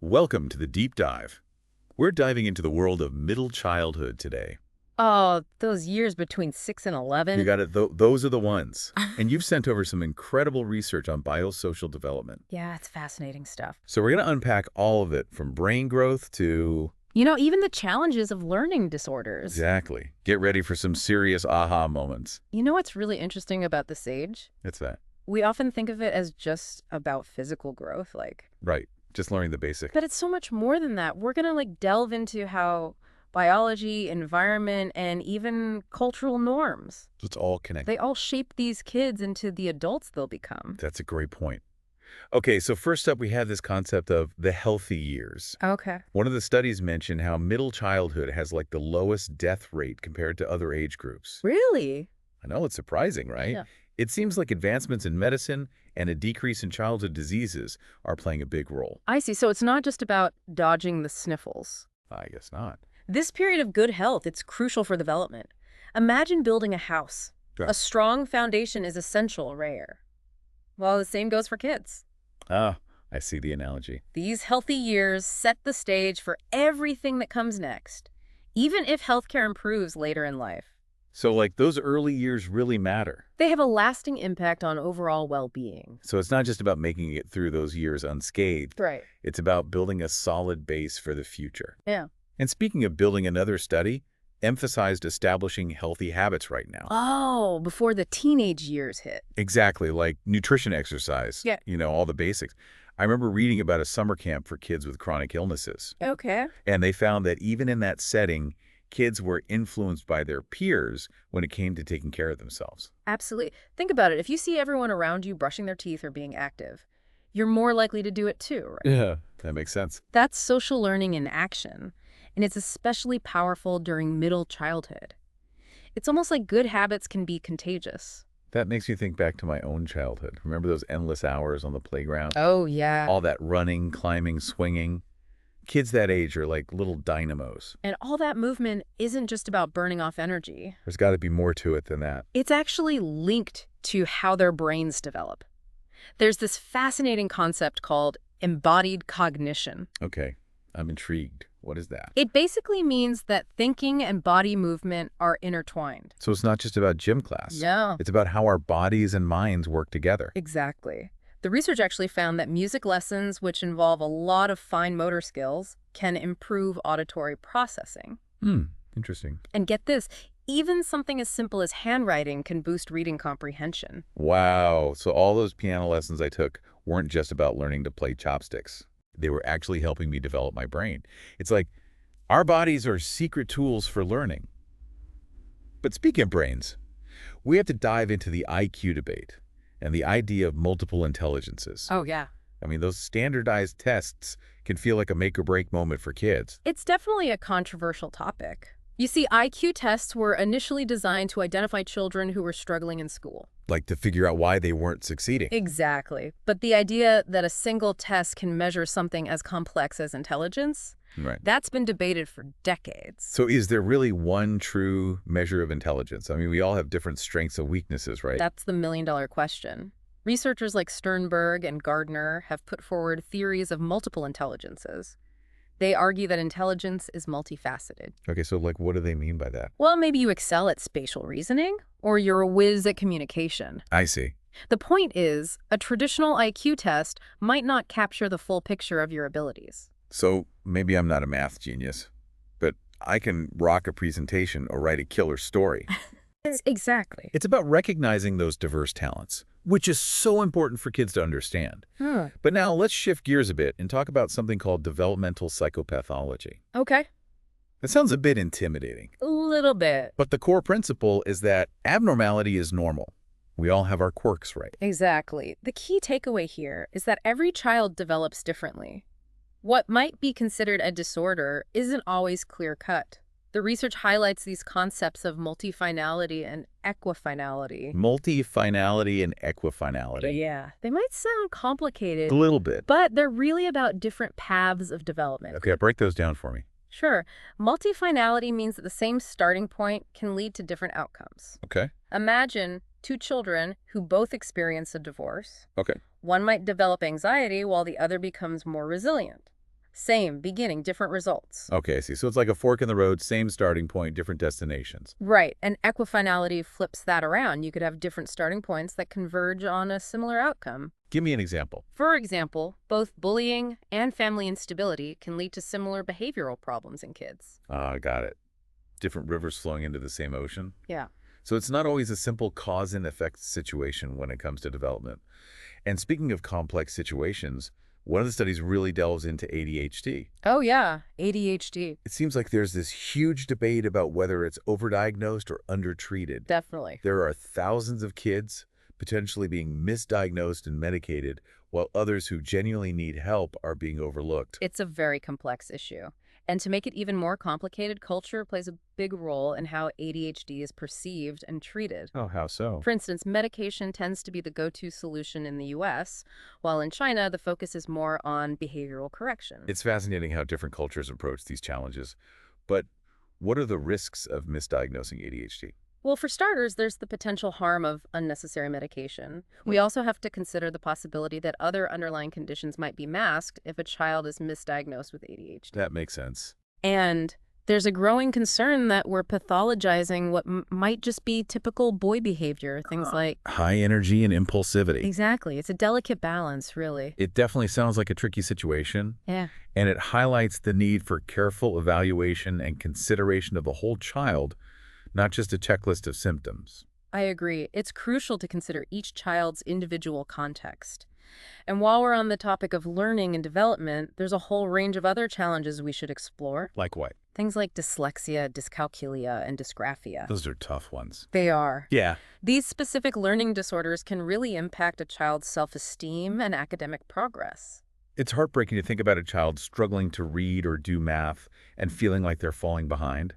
Welcome to the Deep Dive. We're diving into the world of middle childhood today. Oh, those years between 6 and You 11. got it, those are the ones. And you've sent over some incredible research on biosocial development. Yeah, it's fascinating stuff. So we're going to unpack all of it, from brain growth to... Even the challenges of learning disorders. Exactly. Get ready for some serious aha moments. You know what's really interesting about this age? It's that. We often think of it as just about physical growth, Right. Just learning the basics. but it's so much more than that. We're gonna delve into how biology, environment, and even cultural norms, It's all connected. they all shape these kids into the adults they'll become. That's a great point. Okay, so first up, we have this concept of the healthy years. Okay. One of the studies mentioned how middle childhood has the lowest death rate compared to other age groups. Really? I know, it's surprising, right? Yeah. It seems like advancements in medicine and a decrease in childhood diseases are playing a big role. I see. So it's not just about dodging the sniffles. I guess not. This period of good health, it's crucial for development. Imagine building a house. Yeah. A strong foundation is essential, rare. Well, the same goes for kids. Ah, I see the analogy. These healthy years set the stage for everything that comes next, even if healthcare improves later in life. So those early years really matter. They have a lasting impact on overall well-being. So it's not just about making it through those years unscathed. Right. It's about building a solid base for the future. Yeah. And speaking of building, another study emphasized establishing healthy habits right now. Oh, before the teenage years hit. Exactly, like nutrition, exercise, Yeah. all the basics. I remember reading about a summer camp for kids with chronic illnesses, Okay. and they found that even in that setting, kids were influenced by their peers when it came to taking care of themselves. Absolutely. Think about it. If you see everyone around you brushing their teeth or being active, you're more likely to do it too, right? Yeah, that makes sense. That's social learning in action, and it's especially powerful during middle childhood. It's almost like good habits can be contagious. That makes me think back to my own childhood. Remember those endless hours on the playground? Oh, yeah. All that running, climbing, swinging. Kids that age are like little dynamos. And all that movement isn't just about burning off energy. There's got to be more to it than that. It's actually linked to how their brains develop. There's this fascinating concept called embodied cognition. Okay, I'm intrigued. What is that? It basically means that thinking and body movement are intertwined. So it's not just about gym class. Yeah. It's about how our bodies and minds work together. Exactly. The research actually found that music lessons, which involve a lot of fine motor skills, can improve auditory processing. Interesting. And get this, even something as simple as handwriting can boost reading comprehension. Wow. So all those piano lessons I took weren't just about learning to play chopsticks. They were actually helping me develop my brain. It's like our bodies are secret tools for learning. But speaking of brains, we have to dive into the IQ debate and the idea of multiple intelligences. Oh, yeah. I mean, those standardized tests can feel like a make-or-break moment for kids. It's definitely a controversial topic. You see, IQ tests were initially designed to identify children who were struggling in school. Like to figure out why they weren't succeeding. Exactly. But the idea that a single test can measure something as complex as intelligence, Right. that's been debated for decades. So is there really one true measure of intelligence? I mean, we all have different strengths and weaknesses, right? That's the million-dollar question. Researchers like Sternberg and Gardner have put forward theories of multiple intelligences. They argue that intelligence is multifaceted. Okay, so what do they mean by that? Well, maybe you excel at spatial reasoning, or you're a whiz at communication. I see. The point is, a traditional IQ test might not capture the full picture of your abilities. So maybe I'm not a math genius, but I can rock a presentation or write a killer story. Exactly. It's about recognizing those diverse talents, which is so important for kids to understand. But now let's shift gears a bit and talk about something called developmental psychopathology. Okay. That sounds a bit intimidating, A little bit. but the core principle is that abnormality is normal. We all have our quirks, right? Exactly. The key takeaway here is that every child develops differently. What might be considered a disorder isn't always clear-cut. The research highlights these concepts of multifinality and equifinality. Multifinality and equifinality. Yeah, they might sound complicated, A little bit. but they're really about different paths of development. Okay, break those down for me. Sure. Multifinality means that the same starting point can lead to different outcomes. Okay. Imagine two children who both experience a divorce. Okay. One might develop anxiety while the other becomes more resilient. Same, beginning, different results. Okay, I see. So it's like a fork in the road, same starting point, different destinations. Right, and equifinality flips that around. You could have different starting points that converge on a similar outcome. Give me an example. For example, both bullying and family instability can lead to similar behavioral problems in kids. Ah, got it. Different rivers flowing into the same ocean. Yeah. So it's not always a simple cause and effect situation when it comes to development. And speaking of complex situations, one of the studies really delves into ADHD. Oh, yeah, ADHD. It seems like there's this huge debate about whether it's overdiagnosed or undertreated. Definitely. There are thousands of kids potentially being misdiagnosed and medicated, while others who genuinely need help are being overlooked. It's a very complex issue. And to make it even more complicated, culture plays a big role in how ADHD is perceived and treated. Oh, how so? For instance, medication tends to be the go-to solution in the US, while in China, the focus is more on behavioral correction. It's fascinating how different cultures approach these challenges. But what are the risks of misdiagnosing ADHD? Well, for starters, there's the potential harm of unnecessary medication. We also have to consider the possibility that other underlying conditions might be masked if a child is misdiagnosed with ADHD. That makes sense. And there's a growing concern that we're pathologizing what might just be typical boy behavior, things like... High energy and impulsivity. Exactly. It's a delicate balance, really. It definitely sounds like a tricky situation, Yeah. and it highlights the need for careful evaluation and consideration of the whole child, not just a checklist of symptoms. I agree. It's crucial to consider each child's individual context. And while we're on the topic of learning and development, there's a whole range of other challenges we should explore. Like what? Things like dyslexia, dyscalculia, and dysgraphia. Those are tough ones. They are. Yeah. These specific learning disorders can really impact a child's self-esteem and academic progress. It's heartbreaking to think about a child struggling to read or do math and feeling like they're falling behind.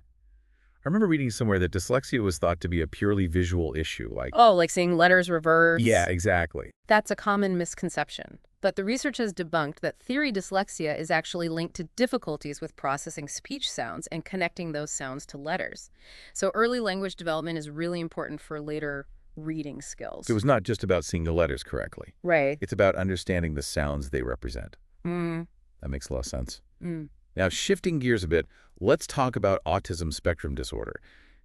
I remember reading somewhere that dyslexia was thought to be a purely visual issue, like... Oh, like seeing letters reversed? Yeah, exactly. That's a common misconception. But the research has debunked that theory dyslexia is actually linked to difficulties with processing speech sounds and connecting those sounds to letters. So early language development is really important for later reading skills. It was not just about seeing the letters correctly. Right. It's about understanding the sounds they represent. Mm. That makes a lot of sense. Mm. Now, shifting gears a bit, let's talk about autism spectrum disorder.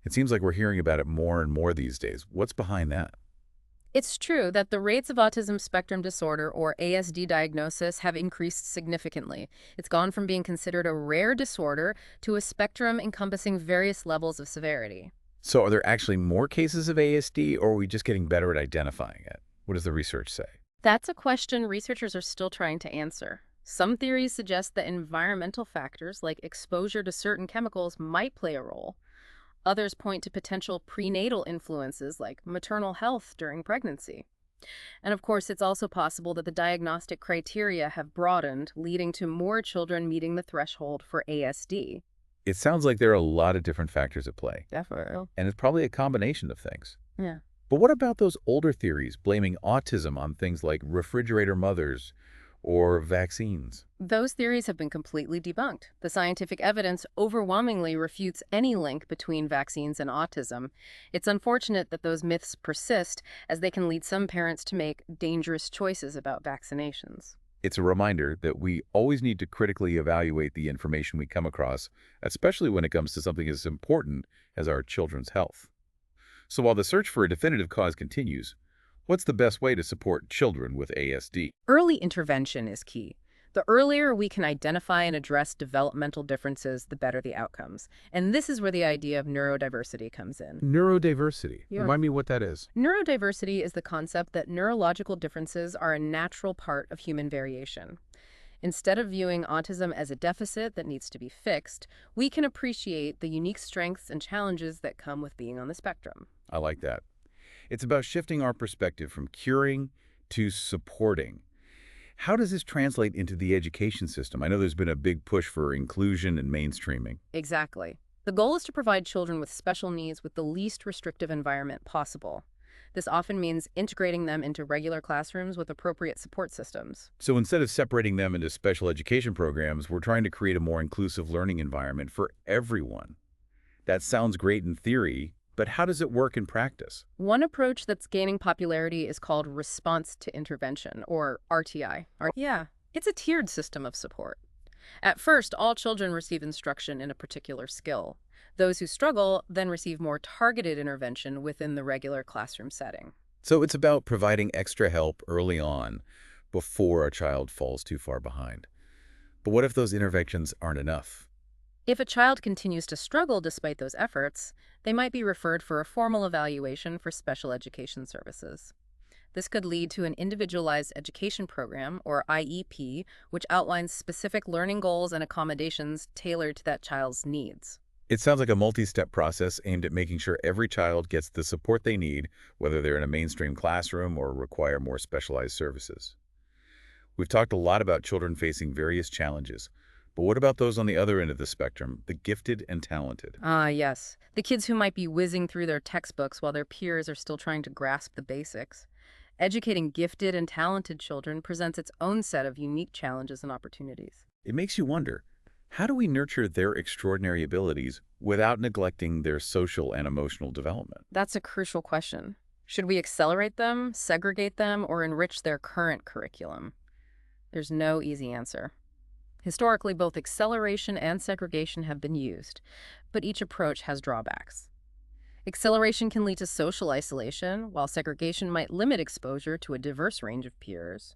It seems like we're hearing about it more and more these days. What's behind that? It's true that the rates of autism spectrum disorder, or ASD diagnosis, have increased significantly. It's gone from being considered a rare disorder to a spectrum encompassing various levels of severity. So are there actually more cases of ASD, or are we just getting better at identifying it? What does the research say? That's a question researchers are still trying to answer. Some theories suggest that environmental factors like exposure to certain chemicals might play a role. Others point to potential prenatal influences like maternal health during pregnancy. And of course, it's also possible that the diagnostic criteria have broadened, leading to more children meeting the threshold for ASD. It sounds like there are a lot of different factors at play, Definitely. and it's probably a combination of things. Yeah. But what about those older theories blaming autism on things like refrigerator mothers or vaccines? Those theories have been completely debunked. The scientific evidence overwhelmingly refutes any link between vaccines and autism. It's unfortunate that those myths persist, as they can lead some parents to make dangerous choices about vaccinations. It's a reminder that we always need to critically evaluate the information we come across, especially when it comes to something as important as our children's health. So while the search for a definitive cause continues, what's the best way to support children with ASD? Early intervention is key. The earlier we can identify and address developmental differences, the better the outcomes. And this is where the idea of neurodiversity comes in. Neurodiversity. Yeah. Remind me what that is. Neurodiversity is the concept that neurological differences are a natural part of human variation. Instead of viewing autism as a deficit that needs to be fixed, we can appreciate the unique strengths and challenges that come with being on the spectrum. I like that. It's about shifting our perspective from curing to supporting. How does this translate into the education system? I know there's been a big push for inclusion and mainstreaming. Exactly. The goal is to provide children with special needs with the least restrictive environment possible. This often means integrating them into regular classrooms with appropriate support systems. So instead of separating them into special education programs, we're trying to create a more inclusive learning environment for everyone. That sounds great in theory, but how does it work in practice? One approach that's gaining popularity is called response to intervention, or RTI. Yeah, it's a tiered system of support. At first, all children receive instruction in a particular skill. Those who struggle then receive more targeted intervention within the regular classroom setting. So it's about providing extra help early on before a child falls too far behind. But what if those interventions aren't enough? If a child continues to struggle despite those efforts, they might be referred for a formal evaluation for special education services. This could lead to an individualized education program, or IEP, which outlines specific learning goals and accommodations tailored to that child's needs. It sounds like a multi-step process aimed at making sure every child gets the support they need, whether they're in a mainstream classroom or require more specialized services. We've talked a lot about children facing various challenges, but what about those on the other end of the spectrum, the gifted and talented? Ah, yes. The kids who might be whizzing through their textbooks while their peers are still trying to grasp the basics. Educating gifted and talented children presents its own set of unique challenges and opportunities. It makes you wonder, how do we nurture their extraordinary abilities without neglecting their social and emotional development? That's a crucial question. Should we accelerate them, segregate them, or enrich their current curriculum? There's no easy answer. Historically, both acceleration and segregation have been used, but each approach has drawbacks. Acceleration can lead to social isolation, while segregation might limit exposure to a diverse range of peers.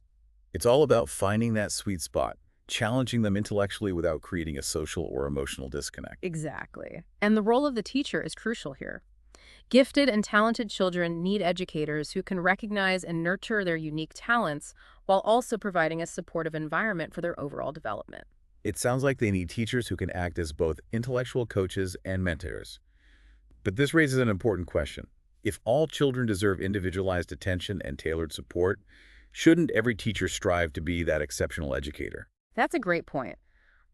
It's all about finding that sweet spot, challenging them intellectually without creating a social or emotional disconnect. Exactly. And the role of the teacher is crucial here. Gifted and talented children need educators who can recognize and nurture their unique talents while also providing a supportive environment for their overall development. It sounds like they need teachers who can act as both intellectual coaches and mentors. But this raises an important question. If all children deserve individualized attention and tailored support, shouldn't every teacher strive to be that exceptional educator? That's a great point.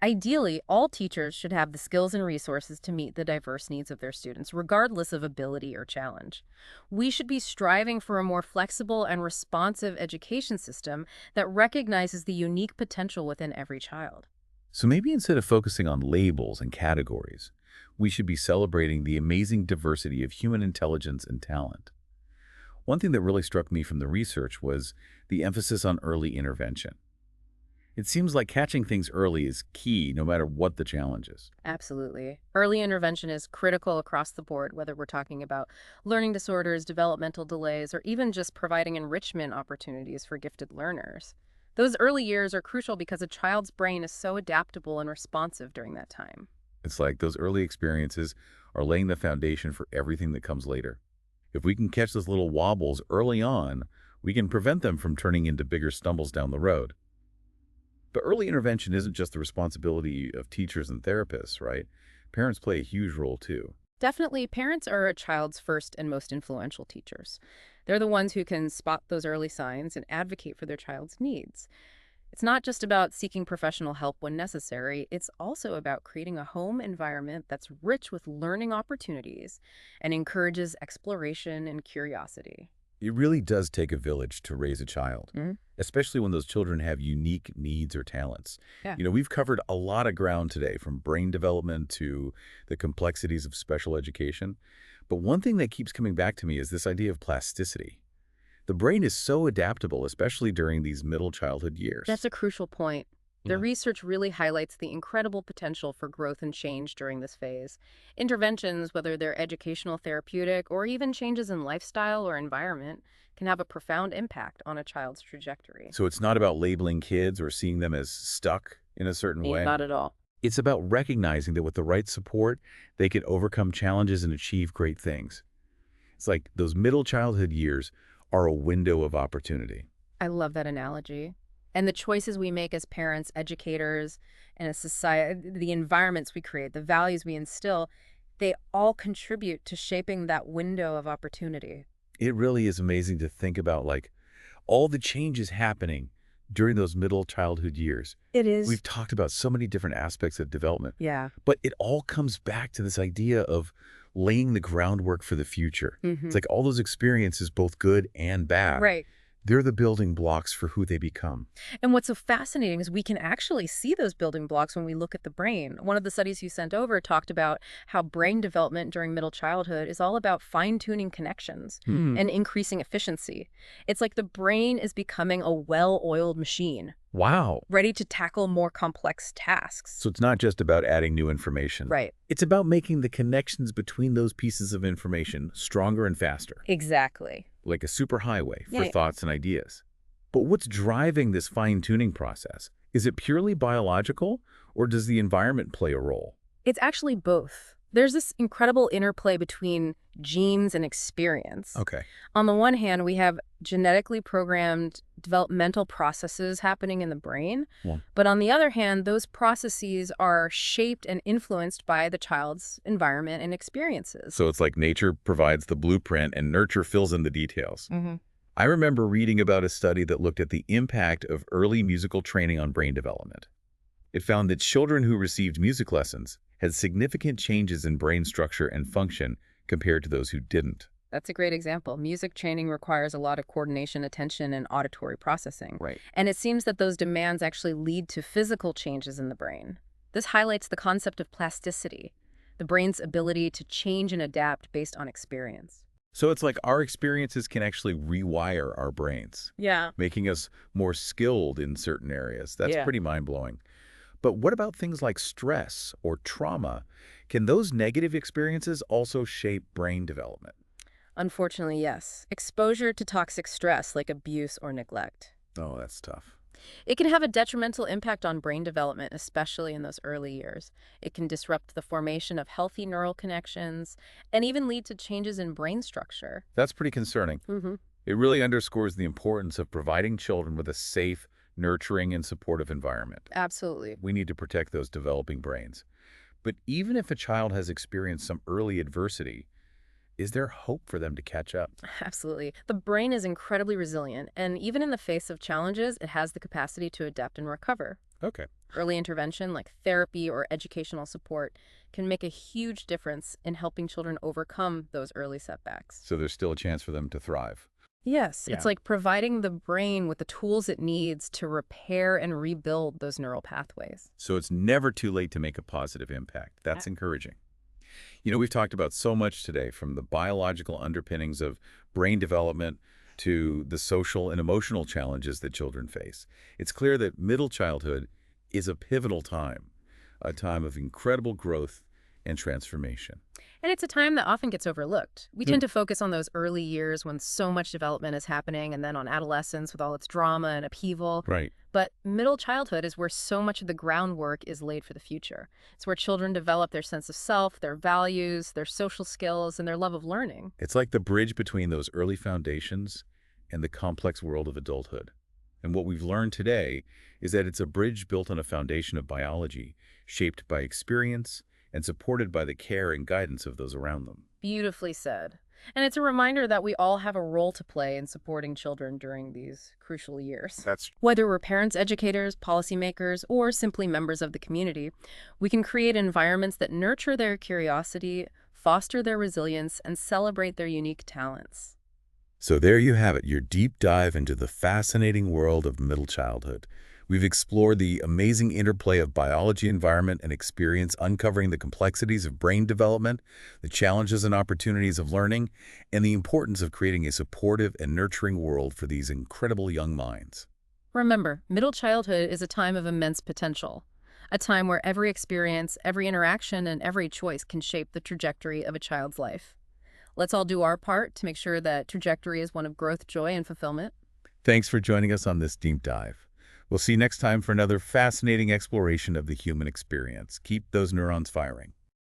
Ideally, all teachers should have the skills and resources to meet the diverse needs of their students, regardless of ability or challenge. We should be striving for a more flexible and responsive education system that recognizes the unique potential within every child. So maybe instead of focusing on labels and categories, we should be celebrating the amazing diversity of human intelligence and talent. One thing that really struck me from the research was the emphasis on early intervention. It seems like catching things early is key no matter what the challenge is. Absolutely. Early intervention is critical across the board, whether we're talking about learning disorders, developmental delays, or even just providing enrichment opportunities for gifted learners. Those early years are crucial because a child's brain is so adaptable and responsive during that time. It's like those early experiences are laying the foundation for everything that comes later. If we can catch those little wobbles early on, we can prevent them from turning into bigger stumbles down the road. But early intervention isn't just the responsibility of teachers and therapists, right? Parents play a huge role too. Definitely, parents are a child's first and most influential teachers. They're the ones who can spot those early signs and advocate for their child's needs. It's not just about seeking professional help when necessary, it's also about creating a home environment that's rich with learning opportunities and encourages exploration and curiosity. It really does take a village to raise a child, Mhm. especially when those children have unique needs or talents. Yeah. We've covered a lot of ground today, from brain development to the complexities of special education. But one thing that keeps coming back to me is this idea of plasticity. The brain is so adaptable, especially during these middle childhood years. That's a crucial point. The Yeah. research really highlights the incredible potential for growth and change during this phase. Interventions, whether they're educational, therapeutic, or even changes in lifestyle or environment, can have a profound impact on a child's trajectory. So it's not about labeling kids or seeing them as stuck in a certain way. Not at all. It's about recognizing that with the right support, they can overcome challenges and achieve great things. It's like those middle childhood years are a window of opportunity. I love that analogy. And the choices we make as parents, educators, and as society, the environments we create, the values we instill, they all contribute to shaping that window of opportunity. It really is amazing to think about, like, all the changes happening during those middle childhood years. It is. We've talked about so many different aspects of development, Yeah. but it all comes back to this idea of laying the groundwork for the future. Hmm. It's like all those experiences, both good and bad, Right. They're the building blocks for who they become. And what's so fascinating is we can actually see those building blocks when we look at the brain. One of the studies you sent over talked about how brain development during middle childhood is all about fine-tuning connections and increasing efficiency. It's like the brain is becoming a well-oiled machine, Wow. ready to tackle more complex tasks. So it's not just about adding new information. Right. It's about making the connections between those pieces of information stronger and faster, Exactly. like a superhighway for Yeah. thoughts and ideas. But what's driving this fine-tuning process? Is it purely biological, or does the environment play a role? It's actually both. There's this incredible interplay between genes and experience. Okay. On the one hand, we have genetically programmed developmental processes happening in the brain. Yeah. But on the other hand, those processes are shaped and influenced by the child's environment and experiences. So it's like nature provides the blueprint and nurture fills in the details. Mhm. I remember reading about a study that looked at the impact of early musical training on brain development. It found that children who received music lessons had significant changes in brain structure and function compared to those who didn't. That's a great example. Music training requires a lot of coordination, attention, and auditory processing. Right. And it seems that those demands actually lead to physical changes in the brain. This highlights the concept of plasticity, the brain's ability to change and adapt based on experience. So it's like our experiences can actually rewire our brains, Yeah. making us more skilled in certain areas. That's Yeah. pretty mind-blowing. But what about things like stress or trauma? Can those negative experiences also shape brain development? Unfortunately, yes. Exposure to toxic stress like abuse or neglect. Oh, that's tough. It can have a detrimental impact on brain development, especially in those early years. It can disrupt the formation of healthy neural connections and even lead to changes in brain structure. That's pretty concerning. It really underscores the importance of providing children with a safe, nurturing, and supportive environment. Absolutely. We need to protect those developing brains. But even if a child has experienced some early adversity, is there hope for them to catch up? Absolutely. The brain is incredibly resilient, and even in the face of challenges, it has the capacity to adapt and recover. Okay. Early intervention, like therapy or educational support, can make a huge difference in helping children overcome those early setbacks. So there's still a chance for them to thrive. Yes, Yeah. it's like providing the brain with the tools it needs to repair and rebuild those neural pathways. So it's never too late to make a positive impact. That's encouraging. You know, we've talked about so much today, from the biological underpinnings of brain development to the social and emotional challenges that children face. It's clear that middle childhood is a pivotal time, a time of incredible growth and transformation. And it's a time that often gets overlooked. We tend to focus on those early years when so much development is happening, and then on adolescence with all its drama and upheaval. Right. But middle childhood is where so much of the groundwork is laid for the future. It's where children develop their sense of self, their values, their social skills, and their love of learning. It's like the bridge between those early foundations and the complex world of adulthood. And what we've learned today is that it's a bridge built on a foundation of biology, shaped by experience and supported by the care and guidance of those around them. Beautifully said. And it's a reminder that we all have a role to play in supporting children during these crucial years. That's Whether we're parents, educators, policymakers, or simply members of the community, we can create environments that nurture their curiosity, foster their resilience, and celebrate their unique talents. So there you have it, your deep dive into the fascinating world of middle childhood. We've explored the amazing interplay of biology, environment, and experience, uncovering the complexities of brain development, the challenges and opportunities of learning, and the importance of creating a supportive and nurturing world for these incredible young minds. Remember, middle childhood is a time of immense potential, a time where every experience, every interaction, and every choice can shape the trajectory of a child's life. Let's all do our part to make sure that trajectory is one of growth, joy, and fulfillment. Thanks for joining us on this deep dive. We'll see you next time for another fascinating exploration of the human experience. Keep those neurons firing.